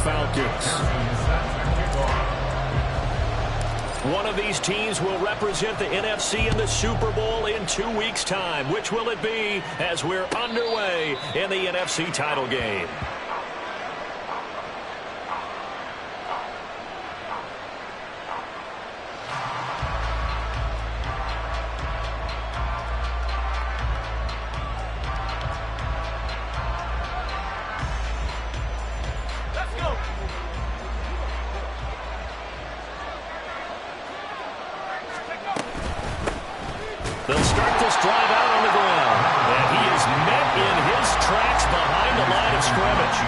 Falcons. One of these teams will represent the NFC in the Super Bowl in 2 weeks' time. Which will it be as we're underway in the NFC title game? They'll start this drive out on the ground. And he is met in his tracks behind the line of scrimmage.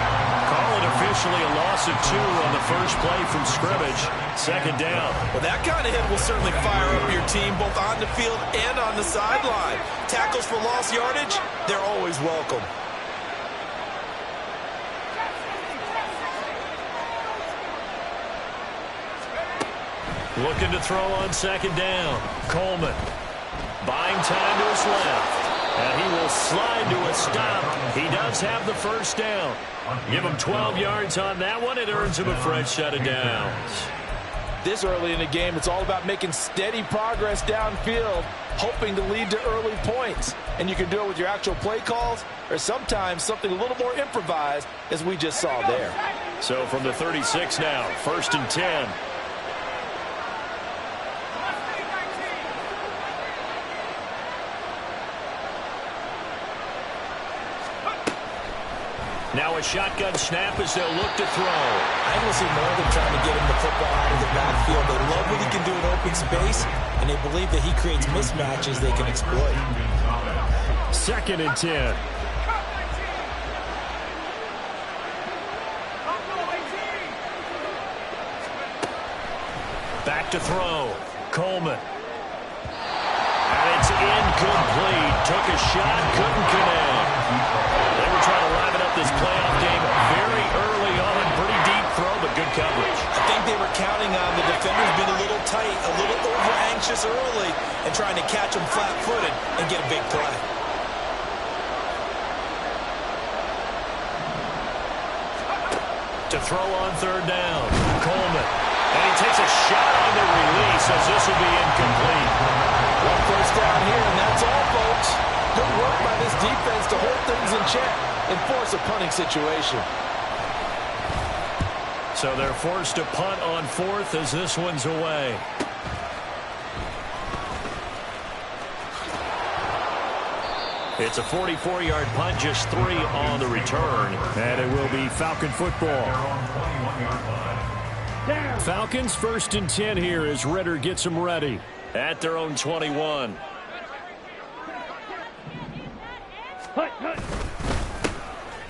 Call it officially a loss of 2 on the first play from scrimmage. Second down. Well, that kind of hit will certainly fire up your team both on the field and on the sideline. Tackles for lost yardage, they're always welcome. Looking to throw on second down. Coleman. Buying time to his left. And he will slide to a stop. He does have the first down. Give him 12 yards on that one. It earns him a fresh set of downs. This early in the game, it's all about making steady progress downfield, hoping to lead to early points. And you can do it with your actual play calls or sometimes something a little more improvised, as we just saw there. So from the 36 now, 1st and 10. Now a shotgun snap as they'll look to throw. I will see more than trying to get him the football out of the backfield. They love what he can do in open space, and they believe that he creates mismatches they can exploit. 2nd and 10. Back to throw. Coleman. And it's incomplete. Took a shot, couldn't connect. They were trying to liven up this playoff game very early on. Pretty deep throw, but good coverage. I think they were counting on the defenders being a little tight, a little over-anxious early, and trying to catch them flat-footed and get a big play. To throw on 3rd down. Coleman. And he takes a shot on the release as this will be incomplete. One first down here, and that's all, folks. Good work by this defense to hold things in check and force a punting situation. So they're forced to punt on 4th as this one's away. It's a 44-yard punt, just 3 on the return. And it will be Falcon football. Falcons 1st and 10 here as Ritter gets them ready at their own 21.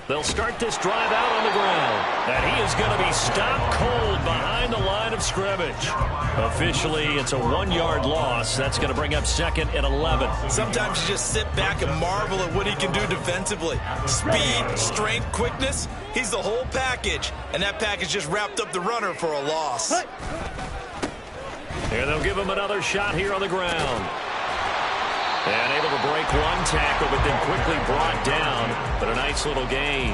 They'll start this drive out on the ground. And he is going to be stopped cold behind the line of scrimmage. Officially, it's a 1-yard loss. That's going to bring up 2nd and 11. Sometimes you just sit back and marvel at what he can do defensively. Speed, strength, quickness, he's the whole package. And that package just wrapped up the runner for a loss. And they'll give him another shot here on the ground. And able to break one tackle, but then quickly brought down. But a nice little gain.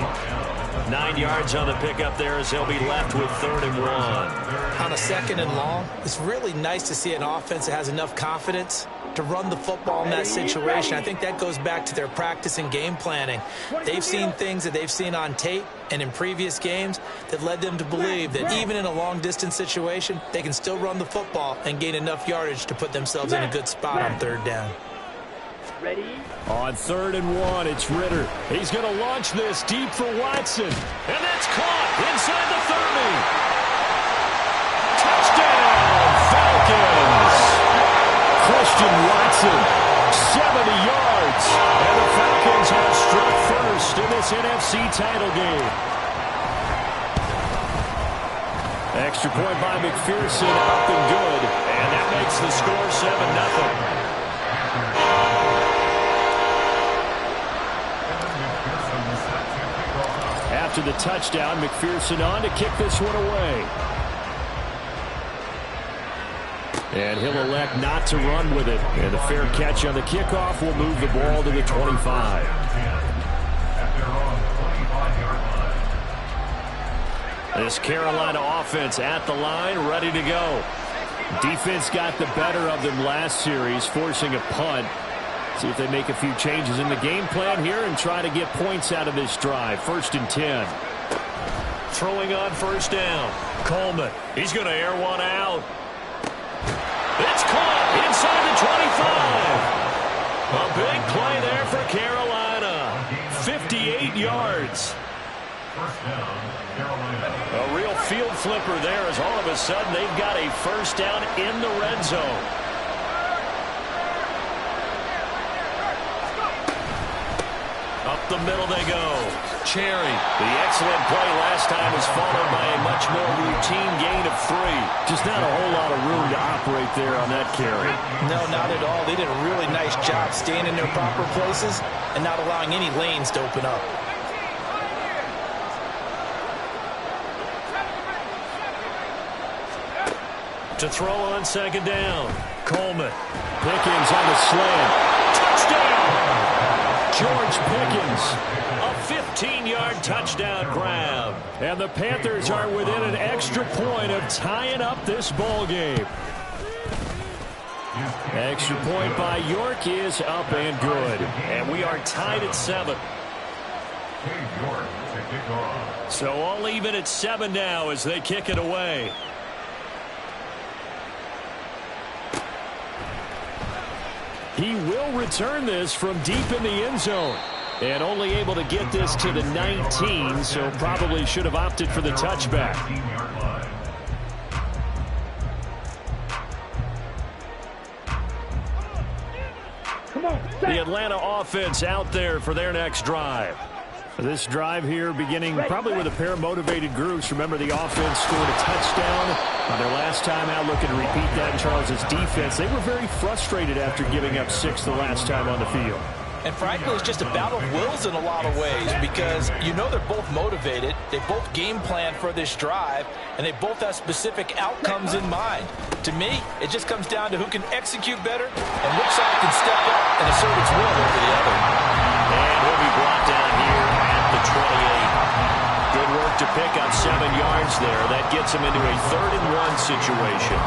9 yards on the pickup there as they'll be left with 3rd and 1. On a 2nd and long, it's really nice to see an offense that has enough confidence to run the football in that situation. I think that goes back to their practice and game planning. They've seen things that they've seen on tape and in previous games that led them to believe that even in a long-distance situation, they can still run the football and gain enough yardage to put themselves in a good spot on 3rd down. Ready? On 3rd and 1, it's Ritter. He's going to launch this deep for Watson. And that's caught inside the 30. Touchdown, Falcons. Christian Watson, 70 yards. And the Falcons have struck first in this NFC title game. Extra point by McPherson, up and good. And that makes the score 7-0. After the touchdown, McPherson on to kick this one away. And he'll elect not to run with it. And the fair catch on the kickoff will move the ball to the 25. This Carolina offense at the line, ready to go. Defense got the better of them last series, forcing a punt. See if they make a few changes in the game plan here and try to get points out of this drive. 1st and 10. Throwing on 1st down. Coleman. He's going to air one out. It's caught inside the 25. A big play there for Carolina. 58 yards. A real field flipper there as all of a sudden they've got a 1st down in the red zone. Up the middle they go. Cherry. The excellent play last time was followed by a much more routine gain of 3. Just not a whole lot of room to operate there on that carry. No, not at all. They did a really nice job staying in their proper places and not allowing any lanes to open up. To throw on 2nd down. Coleman. Pickens on the slant. Touchdown! George Pickens. A 15-yard touchdown grab. And the Panthers are within an extra point of tying up this ball game. Extra point by York is up and good. And we are tied at 7. So all even at 7 now as they kick it away. He will return this from deep in the end zone. And only able to get this to the 19, so probably should have opted for the touchback. The Atlanta offense out there for their next drive. This drive here beginning probably with a pair of motivated groups. Remember, the offense scored a touchdown on their last time out, looking to repeat that in Charles' defense. They were very frustrated after giving up 6 the last time on the field. And frankly, it's just a battle of wills in a lot of ways because you know they're both motivated. They both game plan for this drive, and they both have specific outcomes in mind. To me, it just comes down to who can execute better and which side can step up and assert its will over the other. And he'll be brought down here at the 28. Good work to pick up 7 yards there. That gets him into a 3rd and 1 situation.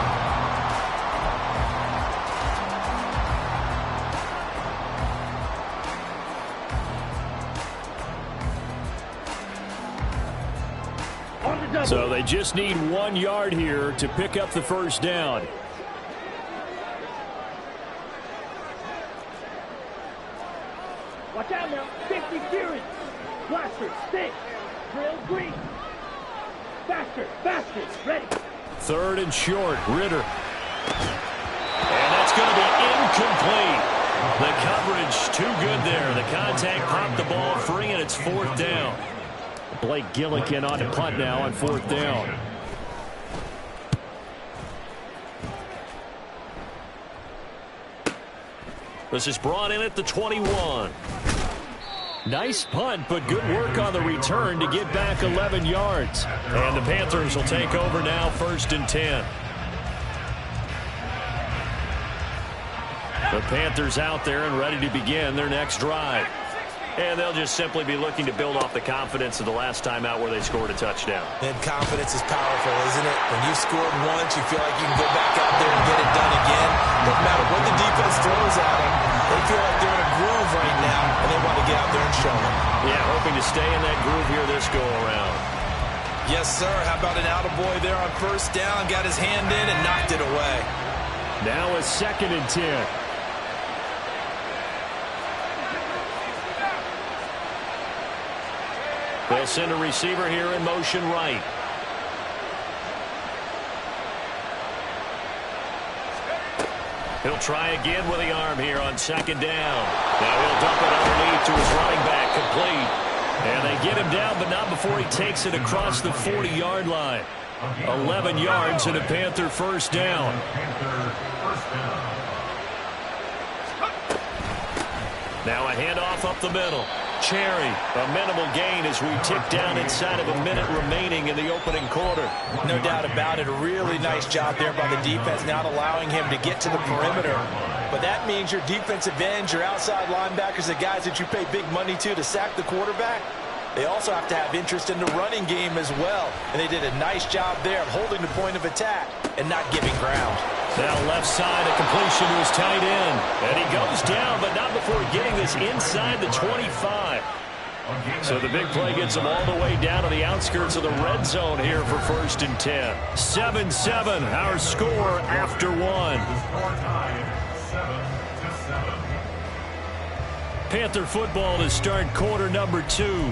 So they just need 1 yard here to pick up the 1st down. Watch out now. 50 Fury. Blaster. Stick. Drill green. Faster. Faster. Ready. 3rd and short. Ritter. And that's going to be incomplete. The coverage too good there. The contact popped the ball free, and it's 4th down. Blake Gillikin on to punt now on 4th down. This is brought in at the 21. Nice punt, but good work on the return to get back 11 yards. And the Panthers will take over now, 1st and 10. The Panthers out there and ready to begin their next drive. And they'll just simply be looking to build off the confidence of the last time out where they scored a touchdown. And confidence is powerful, isn't it? When you've scored once, you feel like you can go back out there and get it done again. Doesn't matter what the defense throws at them. They feel like they're in a groove right now, and they want to get out there and show them. Yeah, hoping to stay in that groove here this go-around. Yes, sir. How about an attaboy there on 1st down? Got his hand in and knocked it away. Now a 2nd and 10. They'll send a receiver here in motion right. He'll try again with the arm here on 2nd down. Now he'll dump it underneath to his running back, complete. And they get him down, but not before he takes it across the 40-yard line. 11 yards and a Panther 1st down. Now a handoff up the middle. Cherry, a minimal gain as we tick down inside of a minute remaining in the opening quarter. No doubt about it. A really nice job there by the defense, not allowing him to get to the perimeter. But that means your defensive ends, your outside linebackers, the guys that you pay big money to sack the quarterback, they also have to have interest in the running game as well. And they did a nice job there of holding the point of attack and not giving ground. Now left side, a completion to his tight end. And he goes down, but not before getting this inside the 25. So the big play gets him all the way down to the outskirts of the red zone here for 1st and 10. 7-7, our score after one. Panther football to start quarter number 2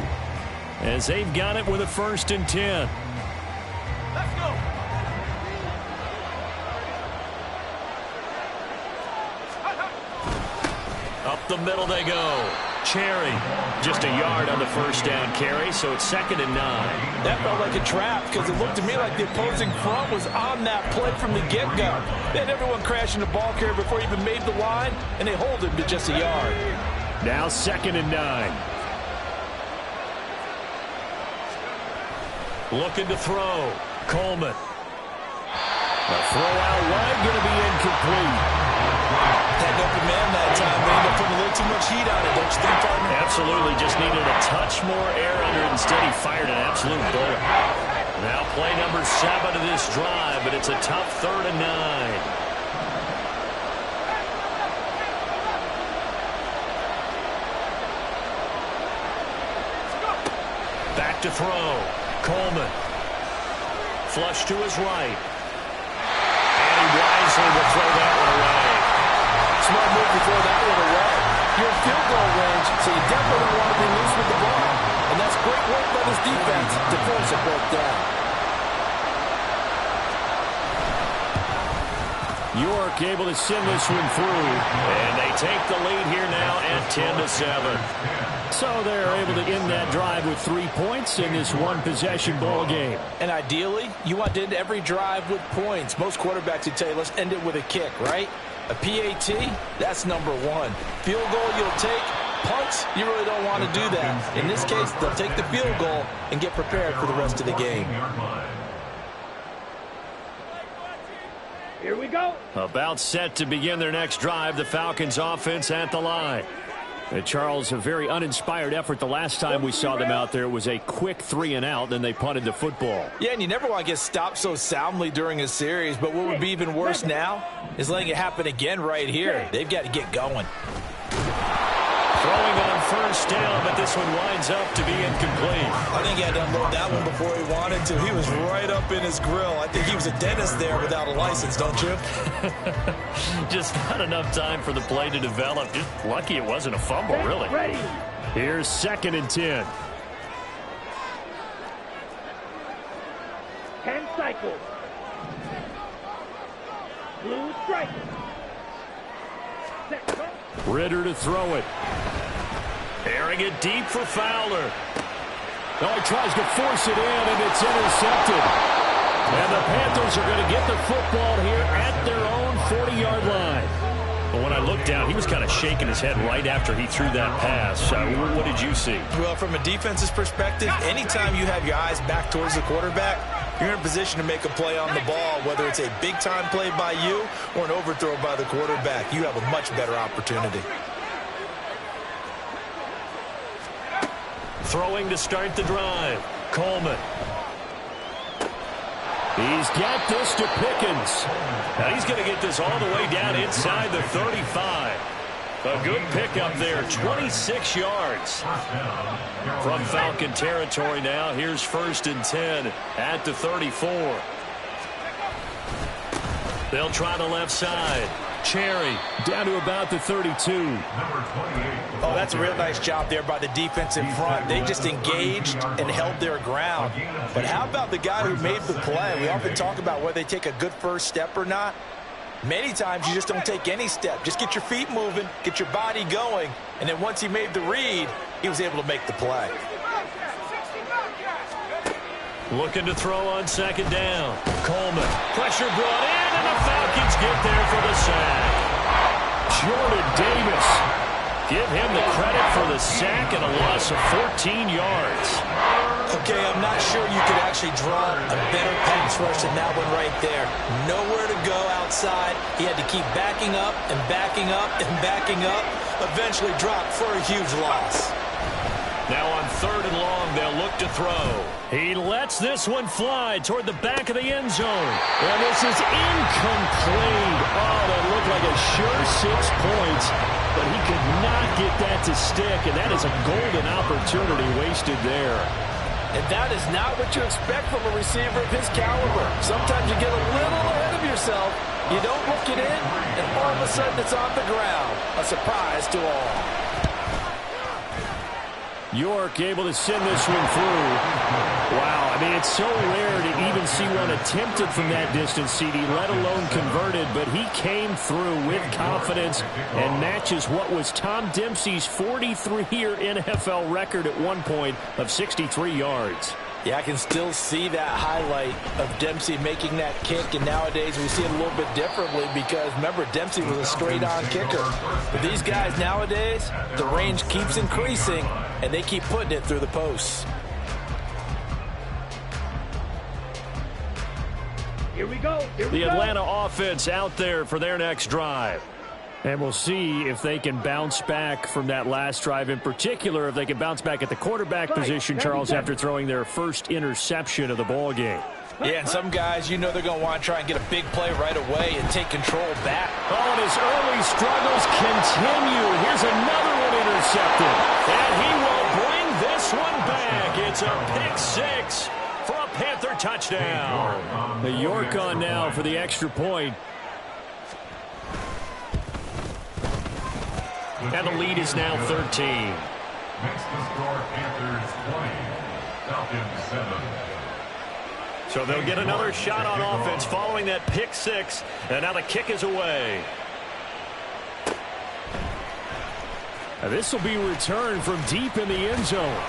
as they've got it with a 1st and 10. Let's go. Up the middle they go. Cherry, just a yard on the 1st down carry, so it's 2nd and 9. That felt like a trap because it looked to me like the opposing front was on that play from the get-go. They had everyone crashing the ball carrier before he even made the line, and they hold him to just a yard. Now 2nd and 9. Looking to throw. Coleman. The throw out wide going to be incomplete. Had no command that time. They ended up putting a little too much heat on it, don't you think, partner? Absolutely. Just needed a touch more air under it. Instead, he fired an absolute bullet. Now play number 7 of this drive, but it's a tough 3rd and 9. Back to throw. Coleman. Flush to his right. And he wisely will throw that one away. Smart move before that one away. You're in field goal range, so you definitely don't want to be loose with the ball. And that's great work by this defense to force a fourth down. York able to send this one through. And they take the lead here now at 10-7. So they're able to end that drive with 3 points in this one-possession ball game. And ideally, you want to end every drive with points. Most quarterbacks would tell you, let's end it with a kick, right? A PAT, that's number 1. Field goal you'll take. Punts, you really don't want to do that. In this case, they'll take the field goal and get prepared for the rest of the game. Here we go. About set to begin their next drive, the Falcons offense at the line. And Charles, a very uninspired effort the last time we saw them out there. It was a quick 3 and out, then they punted the football. Yeah, and you never want to get stopped so soundly during a series, but what would be even worse now is letting it happen again right here. They've got to get going. Throwing on 1st down, but this one winds up to be incomplete. I think he had to unload that one before he wanted to. He was right up in his grill. I think he was a dentist there without a license, don't you? Just not enough time for the play to develop. Just lucky it wasn't a fumble, really. Ready. Here's 2nd and 10. 10 cycles. Blue strike. Set, go. Ritter to throw it. Airing it deep for Fowler. Oh, he tries to force it in, and it's intercepted. And the Panthers are going to get the football here at their own 40-yard line. But when I looked down, he was kind of shaking his head right after he threw that pass. What did you see? Well, from a defense's perspective, anytime you have your eyes back towards the quarterback, you're in a position to make a play on the ball, whether it's a big-time play by you or an overthrow by the quarterback. You have a much better opportunity. Throwing to start the drive. Coleman. He's got this to Pickens. Now he's going to get this all the way down inside the 35. A good pickup there, 26 yards. From Falcon territory now, here's 1st and 10 at the 34. They'll try the left side. Cherry down to about the 32. Oh, that's a real nice job there by the defense in front. They just engaged and held their ground. But how about the guy who made the play? We often talk about whether they take a good first step or not. Many times you just don't take any step. Just get your feet moving, get your body going, and then once he made the read, he was able to make the play. Looking to throw on 2nd down. Coleman. Pressure brought in, and the Falcons get there for the sack. Jordan Davis. Give him the credit for the sack and a loss of 14 yards. Okay, I'm not sure you could actually draw a better pass rush than that one right there. Nowhere to go outside. He had to keep backing up and backing up and backing up. Eventually dropped for a huge loss. Now on 3rd and long, they'll look to throw. He lets this one fly toward the back of the end zone. And this is incomplete. Oh, that looked like a sure 6 points. But he could not get that to stick, and that is a golden opportunity wasted there. And that is not what you expect from a receiver of his caliber. Sometimes you get a little ahead of yourself, you don't look it in, and all of a sudden it's on the ground. A surprise to all. York able to send this one through. Wow, I mean, it's so rare to even see one attempted from that distance, CD, let alone converted, but he came through with confidence and matches what was Tom Dempsey's 43-year NFL record at one point of 63 yards. Yeah, I can still see that highlight of Dempsey making that kick, and nowadays we see it a little bit differently because, remember, Dempsey was a straight-on kicker. But these guys nowadays, the range keeps increasing, and they keep putting it through the posts. Here we go. The Atlanta offense out there for their next drive. And we'll see if they can bounce back from that last drive, in particular if they can bounce back at the quarterback position, Charles, after throwing their first interception of the ball game. Yeah, and some guys, you know they're going to want to try and get a big play right away and take control back. Oh, and his early struggles continue. Here's another one intercepted. And he will bring this one back. It's a pick 6 for a Panther touchdown. The York on now for the extra point. And the lead is now 13. Next to score, Panthers 20, Falcons 7. So they'll get another shot on offense following that pick 6. And now the kick is away. Now this will be returned from deep in the end zone.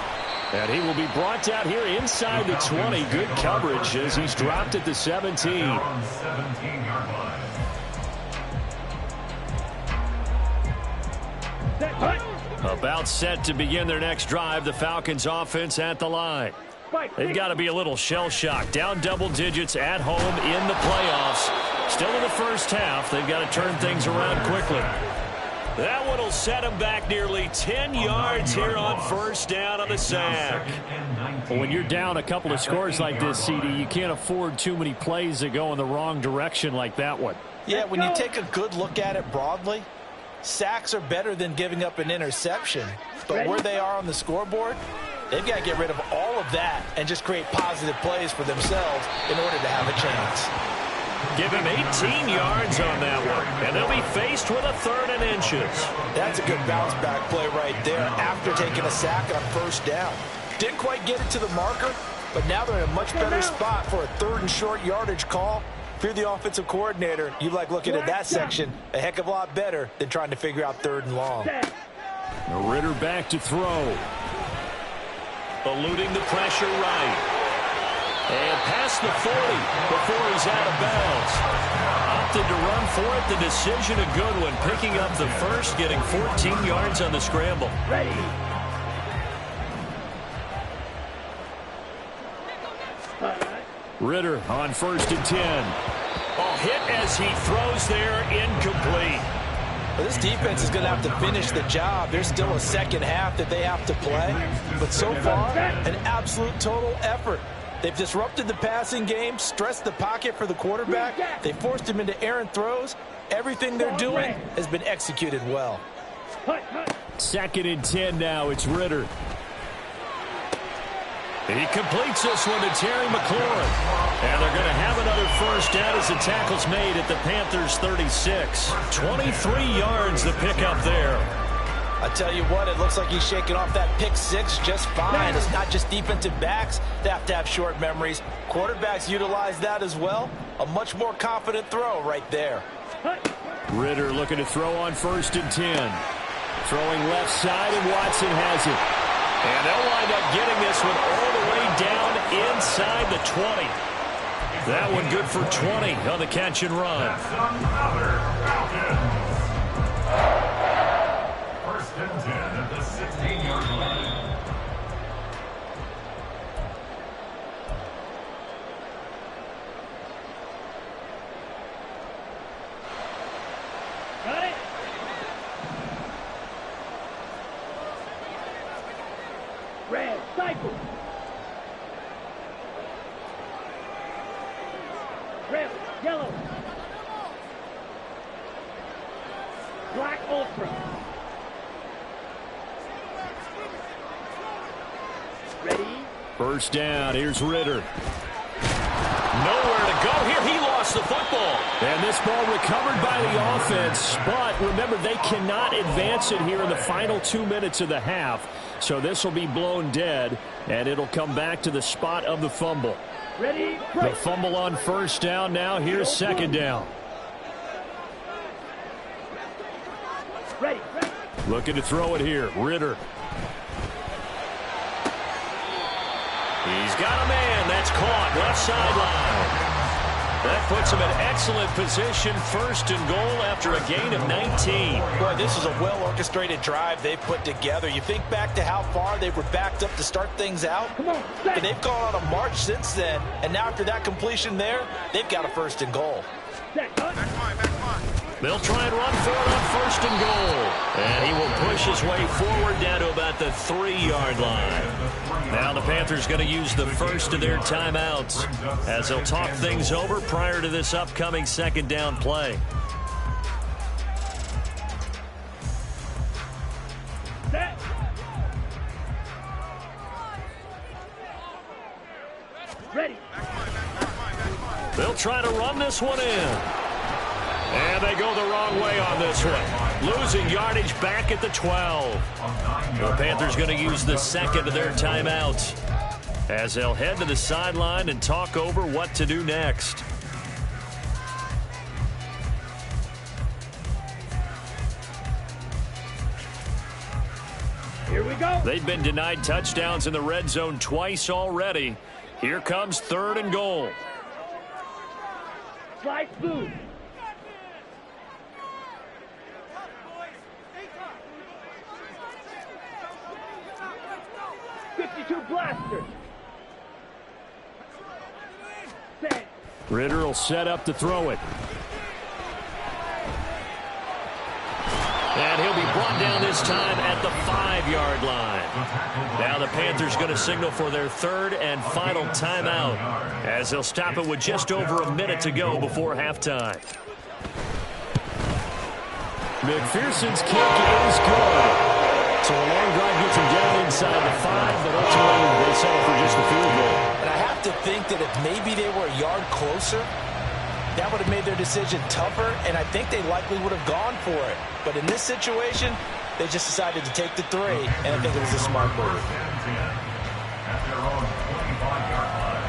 And he will be brought down here inside the 20. Good coverage as he's dropped at the 17. 17-yard line. About set to begin their next drive. The Falcons offense at the line. They've got to be a little shell-shocked. Down double digits at home in the playoffs. Still in the first half. They've got to turn things around quickly. That one will set them back nearly 10 yards here on first down on the sack. Well, when you're down a couple of scores like this, CD, you can't afford too many plays that go in the wrong direction like that one. Yeah, when you take a good look at it broadly, sacks are better than giving up an interception. But where they are on the scoreboard, they've got to get rid of all of that and just create positive plays for themselves in order to have a chance. Give him 18 yards on that one, and they'll be faced with a 3rd and inches. That's a good bounce-back play right there after taking a sack on first down. Didn't quite get it to the marker, but now they're in a much better spot for a 3rd and short yardage call. If you're the offensive coordinator, you like looking at that section a heck of a lot better than trying to figure out 3rd and long. Ritter back to throw. Eluding the pressure right. And past the 40 before he's out of bounds. Opted to run for it. The decision a good one. Picking up the first, getting 14 yards on the scramble. Ready. Ritter on 1st and 10. Oh, hit as he throws there, incomplete. Well, this defense is going to have to finish the job. There's still a second half that they have to play. But so far, an absolute total effort. They've disrupted the passing game, stressed the pocket for the quarterback. They forced him into errant throws. Everything they're doing has been executed well. 2nd and 10 now. It's Ritter. He completes this one to Terry McLaurin. And they're going to have another first down as the tackle's made at the Panthers' 36. 23 yards the pickup there. I tell you what, it looks like he's shaking off that pick 6 just fine. It's not just defensive backs that have to have short memories. Quarterbacks utilize that as well. A much more confident throw right there. Ritter looking to throw on 1st and 10. Throwing left side, and Watson has it. And they'll wind up getting this one all the way down inside the 20. That one good for 20 on the catch and run. First and 10 at the 16-yard line. Got it. Red, yellow. Black ultra. Ready? First down. Here's Ritter. Nowhere to go here. He lost the football. And this ball recovered by the offense. But remember, they cannot advance it here in the final 2 minutes of the half. So this will be blown dead, and it'll come back to the spot of the fumble. Ready? The fumble on first down now. Here's second down. Ready. Looking to throw it here. Ritter. He's got a man. That's caught. Left sideline. That puts him in excellent position. First and goal after a gain of 19. Boy, this is a well-orchestrated drive they've put together. You think back to how far they were backed up to start things out. Come on, But they've gone on a march since then. And now after that completion there, they've got a first and goal. They'll try and run for it on first and goal. And he will push his way forward down to about the 3-yard line. Now the Panthers going to use the first of their timeouts as they'll talk things over prior to this upcoming second down play. Set. Ready. They'll try to run this one in. And they go the wrong way on this one. Losing yardage back at the 12. The Panthers going to use the second of their timeouts as they'll head to the sideline and talk over what to do next. Here we go. They've been denied touchdowns in the red zone twice already. Here comes third and goal. Slide through. Blaster. Set. Ritter will set up to throw it. And he'll be brought down this time at the 5-yard line. Now the Panthers going to signal for their third and final timeout as they'll stop it with just over a minute to go before halftime. McPherson's kick is good. So a long drive gets him down inside the 5, but ultimately they settle for just a field goal. And I have to think that if maybe they were a yard closer, that would have made their decision tougher, and I think they likely would have gone for it. But in this situation, they just decided to take the 3, and I think it was a smart move. At their own 25-yard line.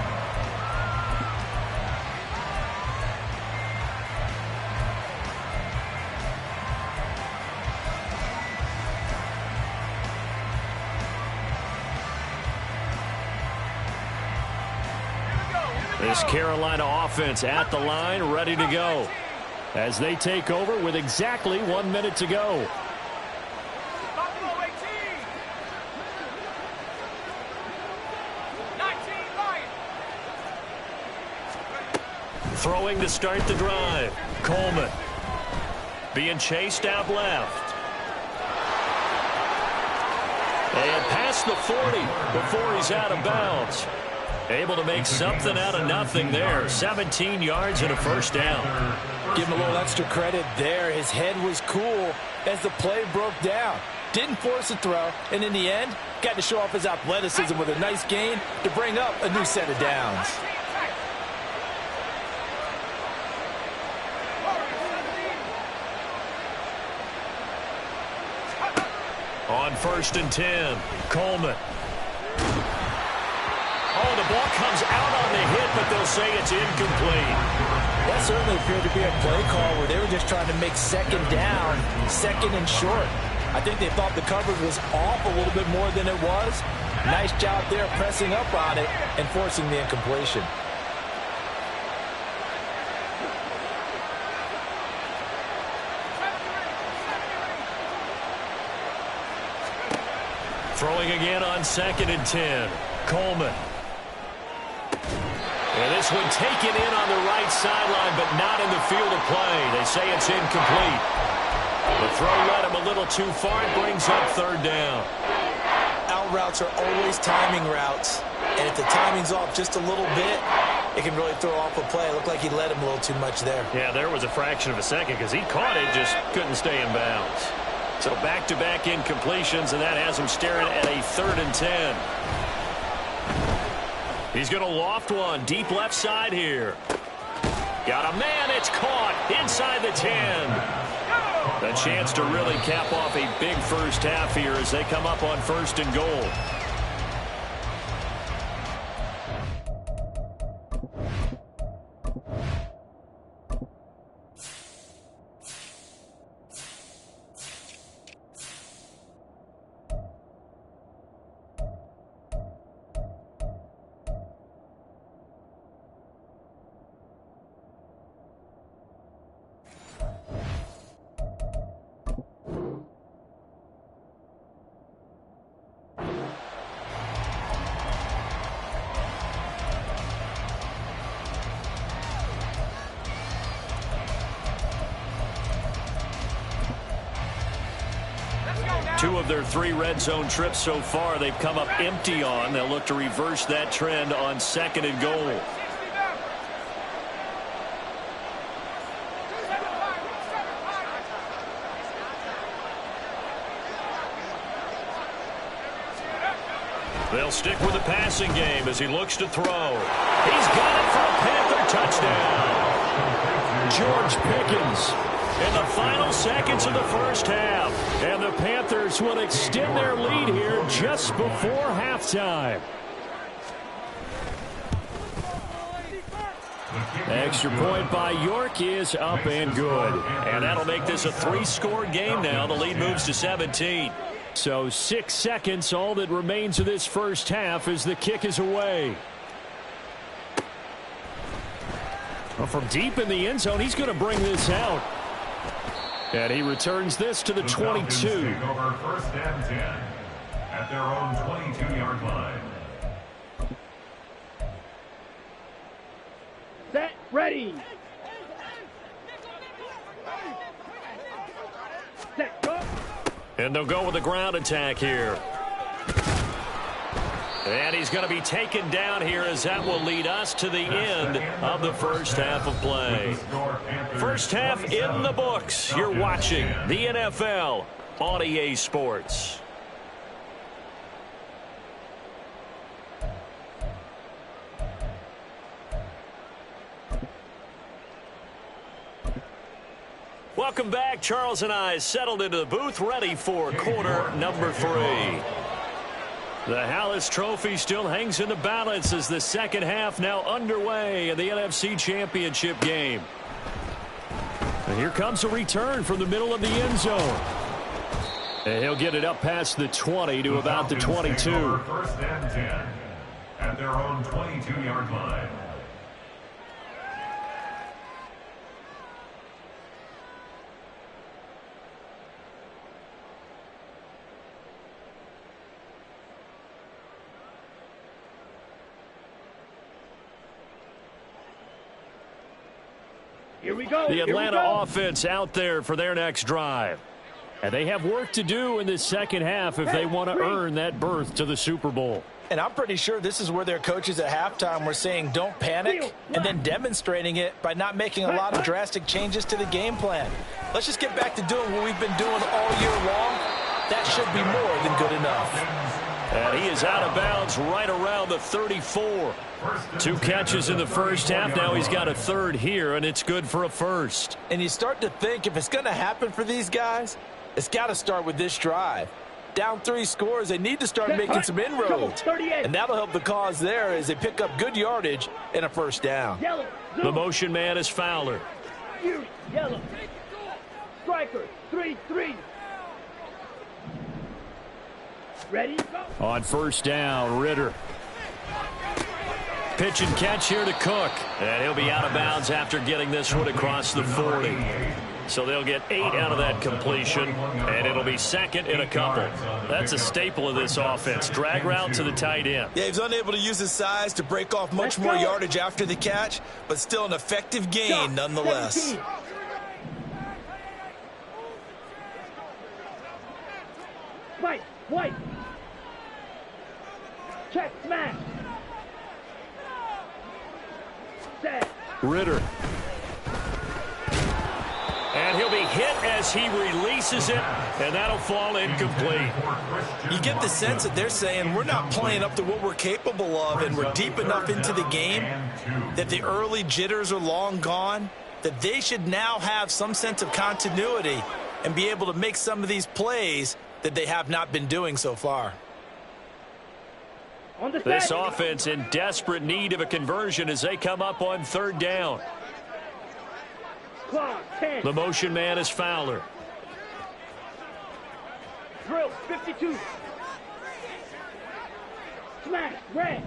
This Carolina offense at the line, ready to go as they take over with exactly 1 minute to go. Throwing to start the drive. Coleman being chased out left. And past the 40 before he's out of bounds. Able to make something out of nothing there. 17 yards and a first down. Give him a little extra credit there. His head was cool as the play broke down. Didn't force a throw, and in the end, got to show off his athleticism with a nice gain to bring up a new set of downs. On first and 10, Coleman. Oh, the ball comes out on the hit, but they'll say it's incomplete. That certainly appeared to be a play call where they were just trying to make second down, second and short. I think they thought the coverage was off a little bit more than it was. Nice job there pressing up on it and forcing the incompletion. Throwing again on second and 10, Coleman. And this one taken in on the right sideline, but not in the field of play. They say it's incomplete. The throw led him a little too far. It brings up third down. Out routes are always timing routes. And if the timing's off just a little bit, it can really throw off a play. It looked like he led him a little too much there. Yeah, there was a fraction of a second because he caught it, just couldn't stay in bounds. So back-to-back incompletions, and that has him staring at a 3rd and 10. He's going to loft one deep left side here. Got a man. It's caught inside the 10. A chance to really cap off a big first half here as they come up on 1st and goal. Two of their 3 red zone trips so far they've come up empty on. They'll look to reverse that trend on 2nd and goal. They'll stick with the passing game as he looks to throw. He's got it for a Panther touchdown. George Pickens in the final seconds of the first half. And the Panthers will extend their lead here just before halftime. Extra point by York is up and good. And that'll make this a 3-score game now. The lead moves to 17. So 6 seconds, all that remains of this first half as the kick is away. Well, from deep in the end zone, he's going to bring this out. And he returns this to the 22. Take over 1st and 10 at their own 22-yard line. Set, ready. Set, go. And they'll go with a ground attack here. And he's going to be taken down here as that will lead us to the end of the first half of play. First half in the books. You're watching the NFL on EA Sports. Welcome back. Charles and I settled into the booth, ready for quarter number 3. The Hallis Trophy still hangs in the balance as the second half now underway in the NFC Championship game. And here comes a return from the middle of the end zone. And he'll get it up past the 20 to about the 22. 1st and 10 at their own 22-yard line. Here we go. The Atlanta offense out there for their next drive. And they have work to do in the second half if they want to earn that berth to the Super Bowl. And I'm pretty sure this is where their coaches at halftime were saying don't panic and then demonstrating it by not making a lot of drastic changes to the game plan. Let's just get back to doing what we've been doing all year long. That should be more than good enough. And he is out of bounds right around the 34. 2 catches in the first half. Now he's got a 3rd here, and it's good for a 1st. And you start to think if it's going to happen for these guys, it's got to start with this drive. Down 3 scores, they need to start making some inroads. And that'll help the cause there as they pick up good yardage and a 1st down. The motion man is Fowler. Yellow. Striker, 3-3. Ready, go. On 1st down, Ritter. Pitch and catch here to Cook. And he'll be out of bounds after getting this one across the 40. So they'll get 8 out of that completion, and it'll be 2nd and a couple. That's a staple of this offense. Drag route to the tight end. Yeah, he's unable to use his size to break off much more yardage after the catch, but still an effective gain nonetheless. White. Check, smash. Ritter. And he'll be hit as he releases it, and that'll fall incomplete. You get the sense that they're saying we're not playing up to what we're capable of, and we're deep enough into the game that the early jitters are long gone, that they should now have some sense of continuity and be able to make some of these plays that they have not been doing so far. This offense in desperate need of a conversion as they come up on third down. The motion man is Fowler. Drill 52. Smash red.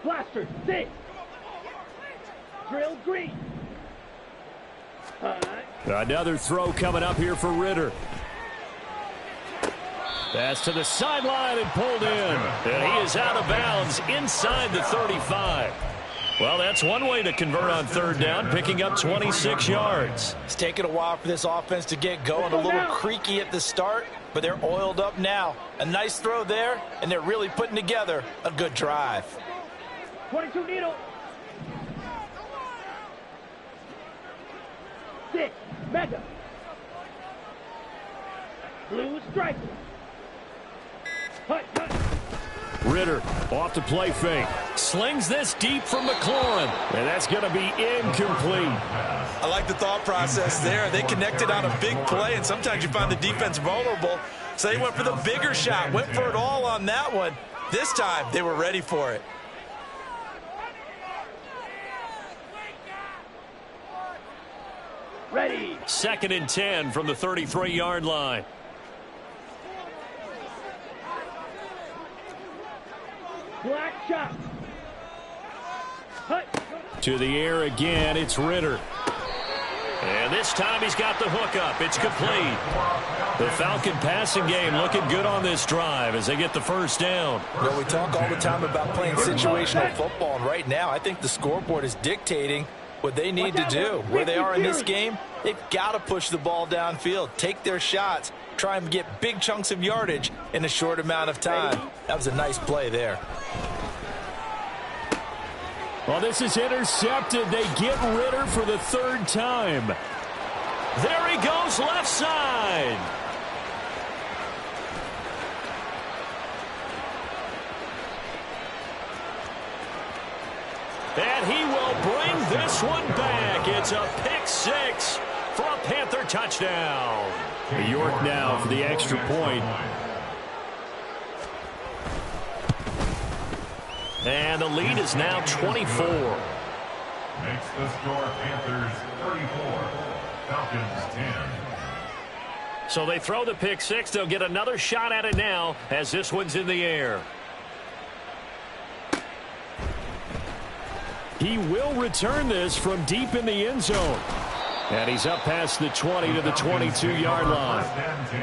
Blaster 6. Drill green. Another throw coming up here for Ritter. Pass to the sideline and pulled in. And he is out of bounds inside the 35. Well, that's one way to convert on third down, picking up 26 yards. It's taken a while for this offense to get going. A little creaky at the start, but they're oiled up now. A nice throw there, and they're really putting together a good drive. 22 needle. 6 mega. Blue striker. Hut, hut. Ritter off to play fake. Slings this deep from McLaurin. And that's going to be incomplete. I like the thought process there. They connected on a big play, and sometimes you find the defense vulnerable. So they went for the bigger shot, went for it all on that one. This time, they were ready for it. Ready. 2nd and 10 from the 33-yard line. Black shot. Hut. To the air again, it's Ritter. And this time he's got the hook up. It's complete. The Falcon passing game looking good on this drive as they get the first down. Well, we talk all the time about playing situational football, and right now I think the scoreboard is dictating what they need to do. Where they are in this game, they've got to push the ball downfield, take their shots, try and get big chunks of yardage in a short amount of time. That was a nice play there. Well, this is intercepted. They get Ritter for the 3rd time. There he goes, left side. And he will bring this one back. It's a pick 6 for a Panther touchdown. York now for the extra point. And the lead is now 24. Makes the score Panthers 34, Falcons 10. So they throw the pick 6. They'll get another shot at it now as this one's in the air. He will return this from deep in the end zone. And he's up past the 20 to the 22-yard line. First and 10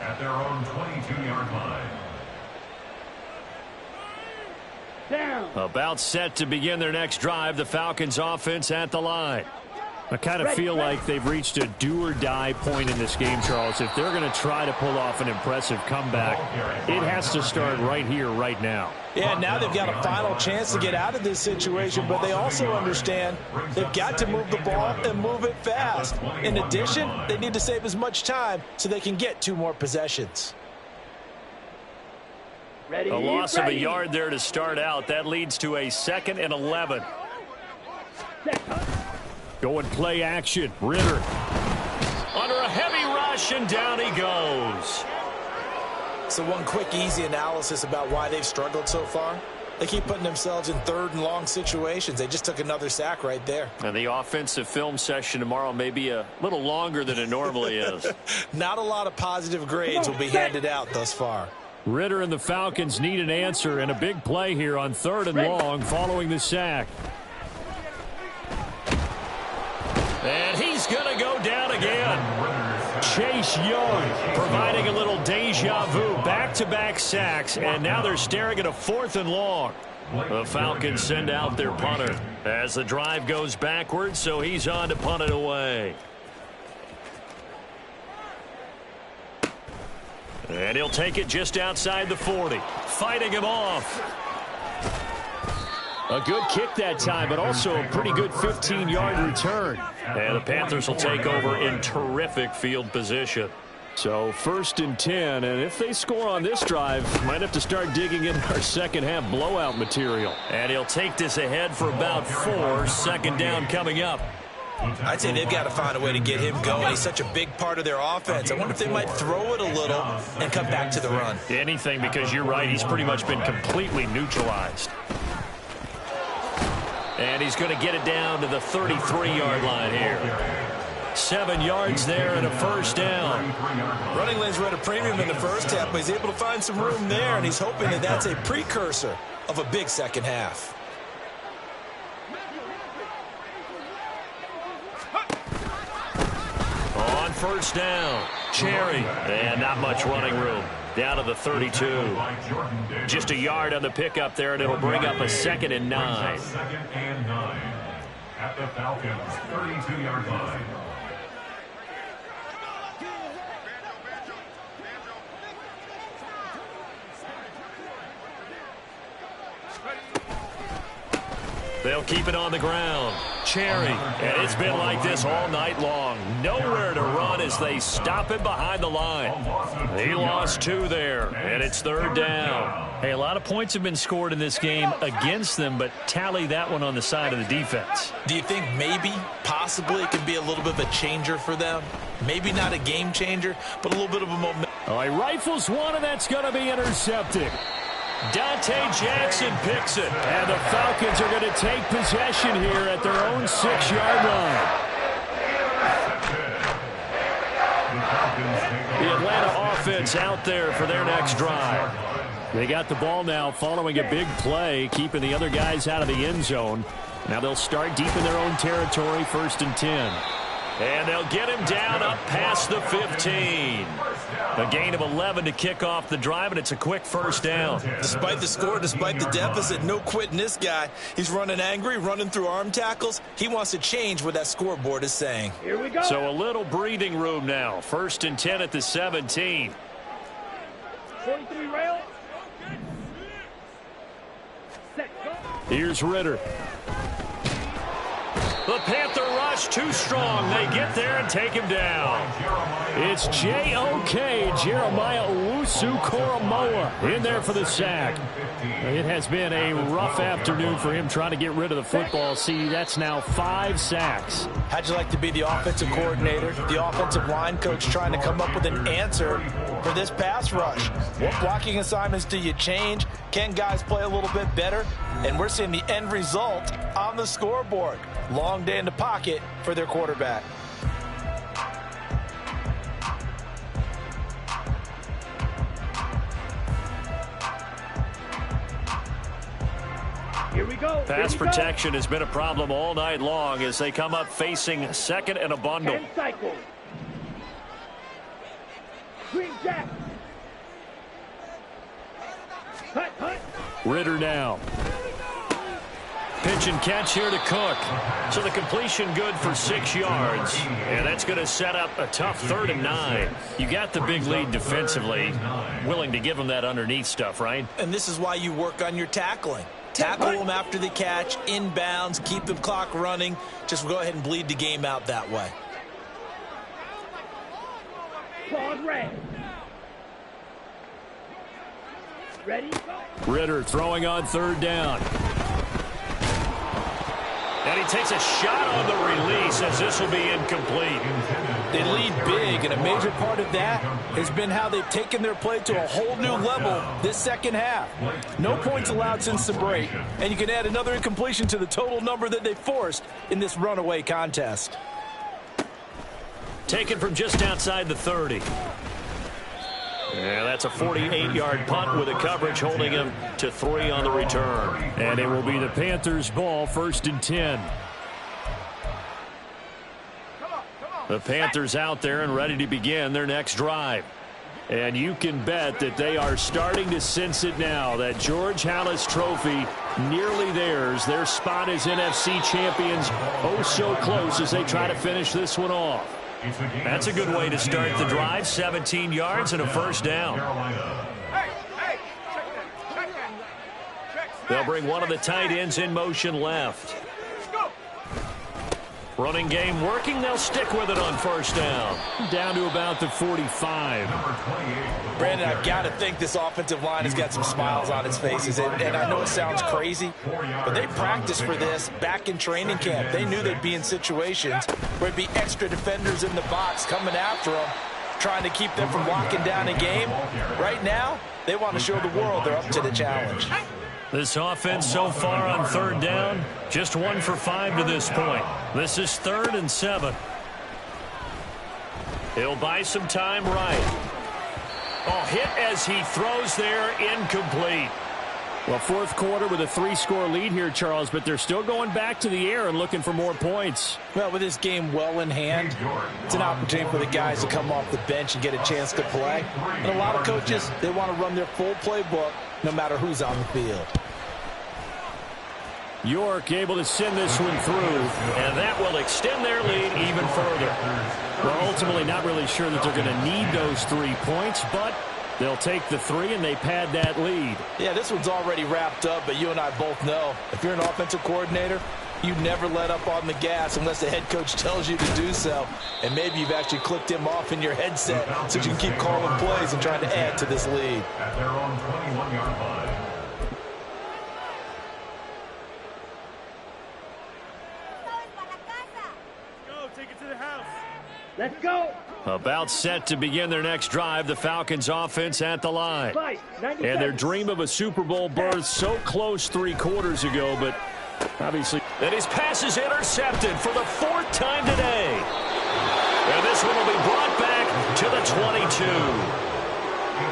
at their own 22-yard line. Down. About set to begin their next drive. The Falcons offense at the line. I kind of feel like they've reached a do-or-die point in this game, Charles. If they're going to try to pull off an impressive comeback, it has to start right here, right now. Yeah, now they've got a final chance to get out of this situation, but they also understand they've got to move the ball and move it fast. In addition, they need to save as much time so they can get 2 more possessions. Ready. A loss of a yard there to start out. That leads to a 2nd and 11. Going play action. Ritter under a heavy rush, and down he goes. So one quick, easy analysis about why they've struggled so far. They keep putting themselves in 3rd and long situations. They just took another sack right there. And the offensive film session tomorrow may be a little longer than it normally is. Not a lot of positive grades will be handed out thus far. Ritter and the Falcons need an answer, and a big play here on 3rd and long following the sack. And he's going to go down again. Chase Young providing a little deja vu. Back-to-back sacks, and now they're staring at a 4th and long. The Falcons send out their punter as the drive goes backwards, so he's on to punt it away. And he'll take it just outside the 40. Fighting him off. A good kick that time, but also a pretty good 15-yard return. And the Panthers will take over in terrific field position. So 1st and 10, and if they score on this drive, might have to start digging in our second-half blowout material. And he'll take this ahead for about 4. 2nd down coming up. I'd say they've got to find a way to get him going. He's such a big part of their offense. I wonder if they might throw it a little and come back to the run. Anything, because you're right, he's pretty much been completely neutralized. And he's going to get it down to the 33-yard line here. 7 yards there and a 1st down. Running lanes were at a premium in the first half, but he's able to find some room there, and he's hoping that that's a precursor of a big second half. On 1st down, Cherry, and not much running room. Down to the 32. Just a yard on the pickup there, and it'll bring up a 2nd and 9. 2nd and 9 at the Falcons' 32-yard line. They'll keep it on the ground. Cherry, and it's been like this all night long. Nowhere to run as they stop him behind the line. He lost 2 there, and it's 3rd down. Hey, a lot of points have been scored in this game against them, but tally that one on the side of the defense. Do you think maybe, possibly, it could be a little bit of a changer for them? Maybe not a game changer, but a little bit of a momentum. All right, rifles one, and that's going to be intercepted. Dante Jackson picks it, and the Falcons are going to take possession here at their own 6-yard line. The Atlanta offense out there for their next drive. They got the ball now following a big play, keeping the other guys out of the end zone. Now they'll start deep in their own territory, 1st and 10. And they'll get him down up past the 15. A gain of 11 to kick off the drive, and it's a quick 1st down. Despite the score, despite the deficit, no quitting this guy. He's running angry, running through arm tackles. He wants to change what that scoreboard is saying. Here we go. So a little breathing room now. 1st and 10 at the 17. 43 rail. Set, go. Here's Ritter. The Panther rush too strong. They get there and take him down. It's J.O.K. Jeremiah Owusu-Koramoah in there for the sack. It has been a rough afternoon for him trying to get rid of the football. See, that's now 5 sacks. How'd you like to be the offensive coordinator, the offensive line coach trying to come up with an answer for this pass rush? What blocking assignments do you change? Can guys play a little bit better? And we're seeing the end result on the scoreboard. Long day in the pocket for their quarterback. Here we go. Pass protection has been a problem all night long as they come up facing 2nd and a bundle. 10 cycles. Green jack. Hut, hut. Ritter now. Pitch and catch here to Cook. So the completion good for 6 yards. And that's going to set up a tough 3rd and 9. You got the big lead defensively. Willing to give them that underneath stuff, right? And this is why you work on your tackling. Tackle them after the catch, inbounds, keep the clock running. Just go ahead and bleed the game out that way. Claws red. Ready, go. Ritter throwing on 3rd down. And he takes a shot on the release as this will be incomplete. They lead big, and a major part of that has been how they've taken their play to a whole new level this second half. No points allowed since the break, and you can add another incompletion to the total number that they forced in this runaway contest. Taken from just outside the 30. Yeah, that's a 48-yard punt with a coverage holding him to 3 on the return. And it will be the Panthers' ball, 1st and 10. The Panthers out there and ready to begin their next drive. And you can bet that they are starting to sense it now. That George Halas trophy nearly theirs. Their spot as NFC champions oh so close as they try to finish this one off. That's a good way to start the drive. 17 yards and a 1st down. They'll bring one of the tight ends in motion left. Running game working. They'll stick with it on first down. Down to about the 45. Brandon, I've got to think this offensive line has got some smiles on its faces. And I know it sounds crazy, but they practiced for this back in training camp. They knew they'd be in situations where it'd be extra defenders in the box coming after them, trying to keep them from locking down a game. Right now, they want to show the world they're up to the challenge. This offense so far on third down, just 1 for 5 to this point. This is 3rd and 7. He'll buy some time right. Oh, hit as he throws there, incomplete. Well, fourth quarter with a 3-score lead here, Charles, but they're still going back to the air and looking for more points. Well, with this game well in hand, it's an opportunity for the guys to come off the bench and get a chance to play. And a lot of coaches, they want to run their full playbook no matter who's on the field. York able to send this one through, and that will extend their lead even further. Well, ultimately not really sure that they're going to need those 3 points, but they'll take the 3 and they pad that lead. Yeah, this one's already wrapped up, but you and I both know if you're an offensive coordinator, you never let up on the gas unless the head coach tells you to do so. And maybe you've actually clicked him off in your headset so you can keep calling plays and trying to add to this lead. At their own 21-yard line. Let's go. About set to begin their next drive, the Falcons offense at the line. And their dream of a Super Bowl berth so close 3 quarters ago, but obviously. And his pass is intercepted for the 4th time today. And this one will be brought back to the 22.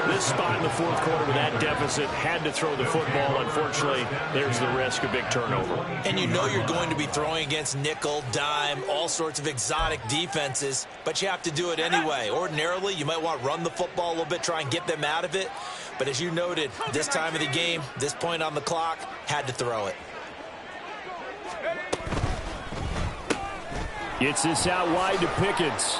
This spot in the 4th quarter with that deficit had to throw the football. Unfortunately, there's the risk of big turnover. And you know you're going to be throwing against nickel, dime, all sorts of exotic defenses, but you have to do it anyway. Ordinarily, you might want to run the football a little bit, try and get them out of it. But as you noted, this time of the game, this point on the clock, had to throw it. Gets this out wide to Pickens.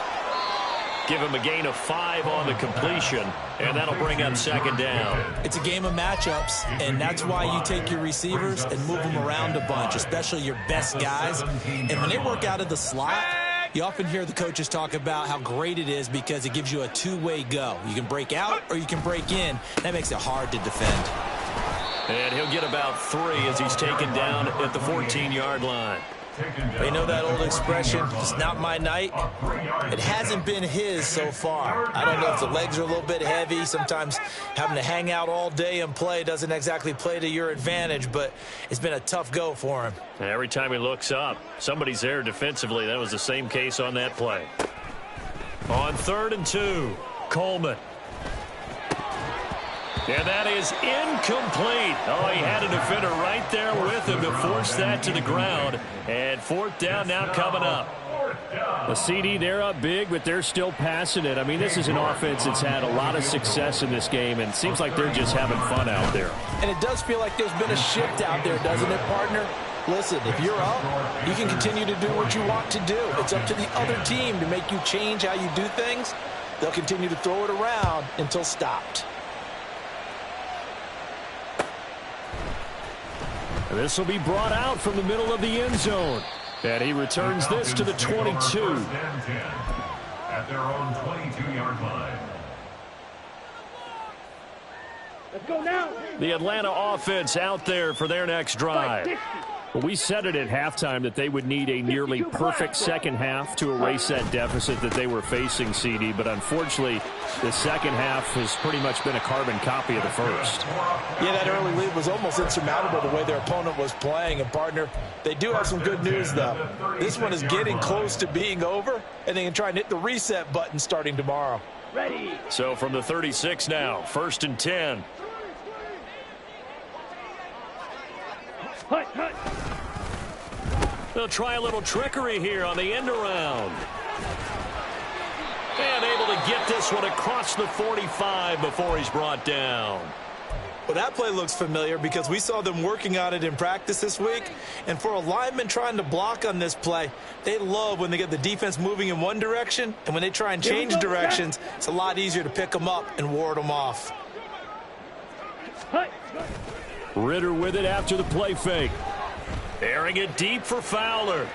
Give him a gain of 5 on the completion, and that'll bring up 2nd down. It's a game of matchups, and that's why you take your receivers and move them around a bunch, especially your best guys. And when they work out of the slot, you often hear the coaches talk about how great it is because it gives you a two-way go. You can break out or you can break in. That makes it hard to defend. And he'll get about 3 as he's taken down at the 14-yard line. You know that old expression, it's not my night? It hasn't been his so far. I don't know if the legs are a little bit heavy. Sometimes having to hang out all day and play doesn't exactly play to your advantage, but it's been a tough go for him. And every time he looks up, somebody's there defensively. That was the same case on that play. On 3rd and 2, Coleman. And that is incomplete. Oh, he had a defender right there with him to force that to the ground. And 4th down now coming up. The CD, they're up big, but they're still passing it. I mean, this is an offense that's had a lot of success in this game, and it seems like they're just having fun out there. And it does feel like there's been a shift out there, doesn't it, partner? Listen, if you're up, you can continue to do what you want to do. It's up to the other team to make you change how you do things. They'll continue to throw it around until stopped. This will be brought out from the middle of the end zone. And he returns this to the 22. At their own 22-yard line. Let's go now. The Atlanta offense out there for their next drive. Well, we said it at halftime that they would need a nearly perfect second half to erase that deficit that they were facing, CD. But unfortunately, the second half has pretty much been a carbon copy of the first. Yeah, that early lead was almost insurmountable the way their opponent was playing. And, partner, they do have some good news, though. This one is getting close to being over, and they can try and hit the reset button starting tomorrow. Ready. So from the 36 now, 1st and 10. Hut, hut. They'll try a little trickery here on the end around. And able to get this one across the 45 before he's brought down. Well, that play looks familiar because we saw them working on it in practice this week. And for a lineman trying to block on this play, they love when they get the defense moving in one direction. And when they try and change directions, it's a lot easier to pick them up and ward them off. Hut. Ritter with it after the play fake. Airing it deep for Fowler.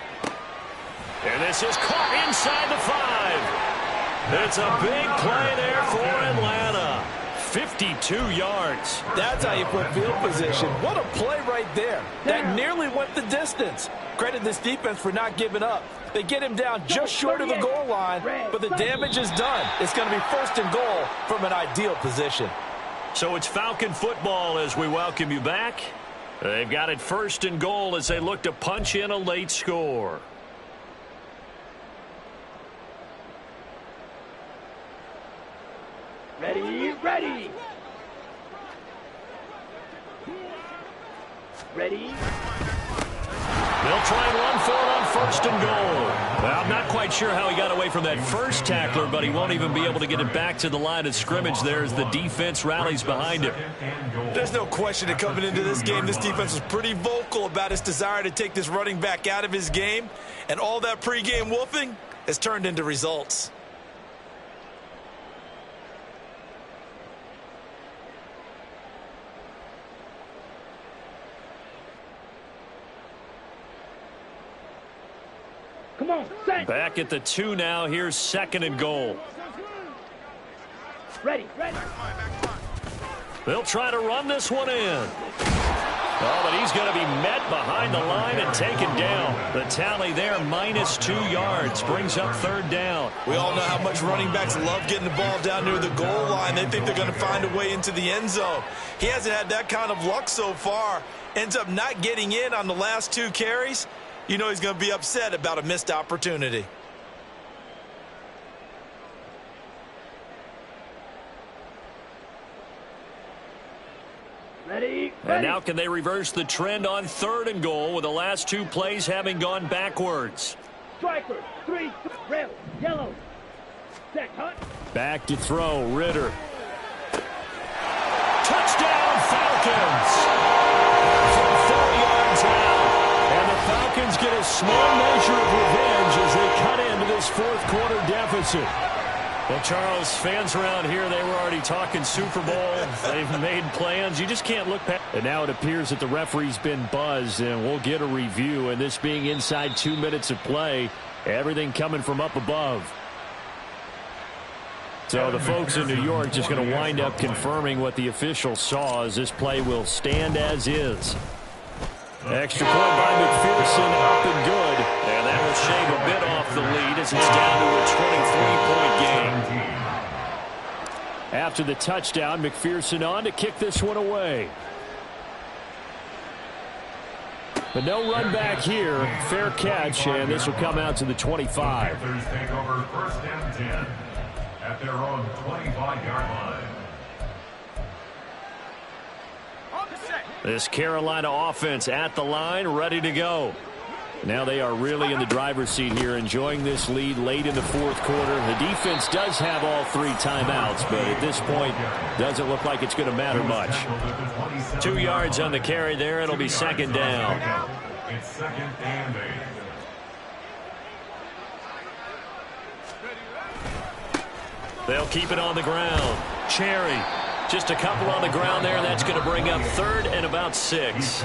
And this is caught inside the 5. It's a big play there for Atlanta. 52 yards. That's how you put field position. What a play right there. That nearly went the distance. Credit this defense for not giving up. They get him down just short of the goal line, but the damage is done. It's going to be 1st and goal from an ideal position. So it's Falcon football as we welcome you back. They've got it 1st and goal as they look to punch in a late score. Ready, ready. Ready. They'll try and run for it on 1st and goal. Well, I'm not quite sure how he got away from that first tackler, but he won't even be able to get it back to the line of scrimmage there as the defense rallies behind him. There's no question that coming into this game, this defense was pretty vocal about its desire to take this running back out of his game, and all that pregame wolfing has turned into results. Come on, set. Back at the 2 now. Here's 2nd and goal. Ready, ready. They'll try to run this one in. Oh, but he's going to be met behind the line and taken down. The tally there, -2 yards, brings up 3rd down. We all know how much running backs love getting the ball down near the goal line. They think they're going to find a way into the end zone. He hasn't had that kind of luck so far. Ends up not getting in on the last 2 carries. You know he's going to be upset about a missed opportunity. Ready, And ready. now can they reverse the trend on 3rd and goal with the last 2 plays having gone backwards? Striker, 3, red, yellow. Set, hut. Back to throw, Ritter. Touchdown, Falcons! From 4 yards out. And the Falcons get a small measure of revenge as they cut into this 4th quarter deficit. Well, Charles, fans around here, they were already talking Super Bowl. They've made plans. You just can't look past. And now it appears that the referee's been buzzed, and we'll get a review. And this being inside 2 minutes of play, everything coming from up above. So the folks in New York just going to wind up confirming what the official saw as this play will stand as is. Extra point by McPherson, up and good. And that will shave a bit off the lead as it's down to a 23-point game. After the touchdown, McPherson on to kick this one away. But no run back here. Fair catch, and this will come out to the 25. Panthers take over 1st and 10 at their own 25-yard line. This Carolina offense at the line, ready to go. Now they are really in the driver's seat here, enjoying this lead late in the 4th quarter. The defense does have all 3 timeouts, but at this point, doesn't look like it's going to matter much. 2 yards on the carry there. It'll be 2nd down. It's 2nd and 8. They'll keep it on the ground. Cherry. Just a couple on the ground there. That's going to bring up 3rd and about 6.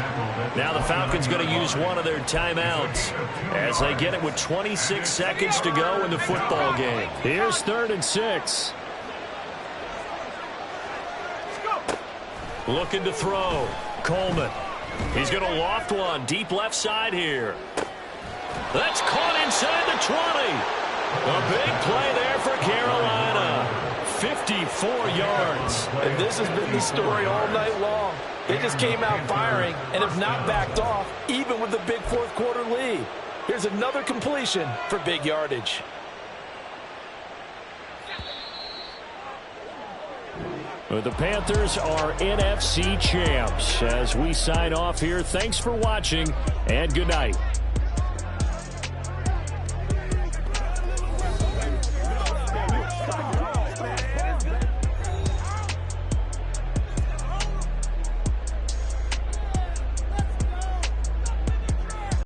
Now the Falcons going to use one of their timeouts as they get it with 26 seconds to go in the football game. Here's 3rd and 6. Looking to throw. Coleman. He's going to loft one deep left side here. That's caught inside the 20. A big play there for Carolina. 54 yards. And this has been the story all night long. They just came out firing and have not backed off, even with the big 4th quarter lead. Here's another completion for big yardage. The Panthers are NFC champs. As we sign off here, thanks for watching and good night.